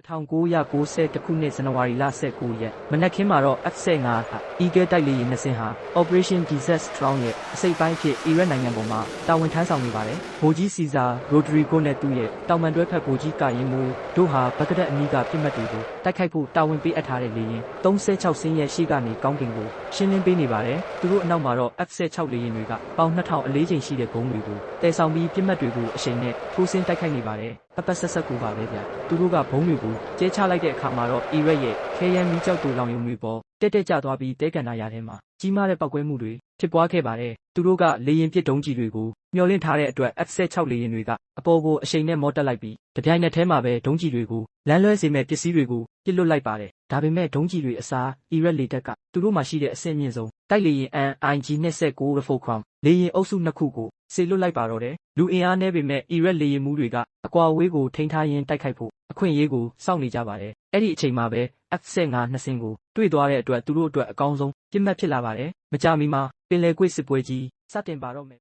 1990 ခုနှစ် ဇန်နဝါရီလ 19 ရက်မနက်ခင်းမှာတော့ F-15 Eagle တိုက်လေယာဉ်2စင်းဟာ Operation Desert Storm ရဲ့အစိတ်အပိုင်းဖြစ်အီရတ်နိုင်ငံပေါ်မှာတာဝန်ထမ်းဆောင်နေပါတယ်။ဗိုလ်ကြီးစီဇာရိုဒရီဂိုနဲ့သူ့ရဲ့တောင်ပန်တွဲဖက်ဗိုလ်ကြီးကာရင်မိုးတို့ဟာဘဂ္ဂဒက်အနီးကပြစ်မှတ်တွေကိုတိုက်ခိုက်ဖို့တာဝန်ပေးအပ်ထားတဲ့လေယာဉ်36စင်းရဲ့ရှေ့ကနေကောင်းကင်ကိုရှင်းလင်းပေးနေပါတယ်။သူတို့အနောက်မှာတော့ F-16 လေယာဉ်တွေကပေါင်2000အလေးချိန်ရှိတဲ့ဘုံးတွေကိုတည်ဆောင်ပြီးပြစ်မှတ်တွေကိုအရှိန်နဲ့ထိုးဆင်းတိုက်ခိုက်နေပါတယ်။ပတ်ဆက်ဆက်ကိုပါပဲဗျ။သူတို့ကဘုံးတွေကိုကျဲချလိုက်တဲ့အခါမှာတော့အီရတ်ရဲ့ခဲယမ်းမီးကျောက်တူလောင်ယုံတွေပေါ်တက်ကျသွားပြီးတဲကန်နာရာထဲမှာကြီးမားတဲ့ပောက်ကွဲမှုတွေဖြစ်ပွားခဲ့ပါတယ်။သူတို့ကလေယာဉ်ပစ်ဒုံးကြီးတွေကိုမျောလင့်ထားတဲ့အတွက် F-16 လေယာဉ်တွေကအပေါ်ကိုအရှိန်နဲ့မောတက်လိုက်ပြီးတပြိုင်နက်တည်းမှာပဲဒုံးကြီးတွေကိုလမ်းလွဲစေမဲ့ပစ္စည်းတွေကိုပစ်လွတ်လိုက်ပါတယ်။ဒါပေမဲ့ဒုံးကြီးတွေအစားအီရတ်လေတပ်ကသူတို့မှရှိတဲ့အဆင့်မြင့်ဆုံးတိုက်လေယာဉ် MiG-29 Rafale လေယာဉ်အုပ်စု2ခုကိုစေလွတ်လိုက်ပါတော့တယ်။လူအင်အားနည်းပေမဲ့အီရတ်လေယာဉ်မှုတွေကအကွာအဝေးကိုထိန်းထားရင်းတိုက်ခိုက်ဖို့အခွင့်အရေးကိုစောင့်နေကြပါတယ်။အဲ့ဒီအချိန်မှာပဲ F-15 2စင်းကိုတွေ့သွားတဲ့အတွက်သူတို့အတွက်အကောင်းဆုံးပြစ်မှတ်ဖြစ်လာပါတယ်။မကြာမီမှာပင်လယ်ကွေ့စစ်ပွဲကြီးစတင်ပါတော့မယ်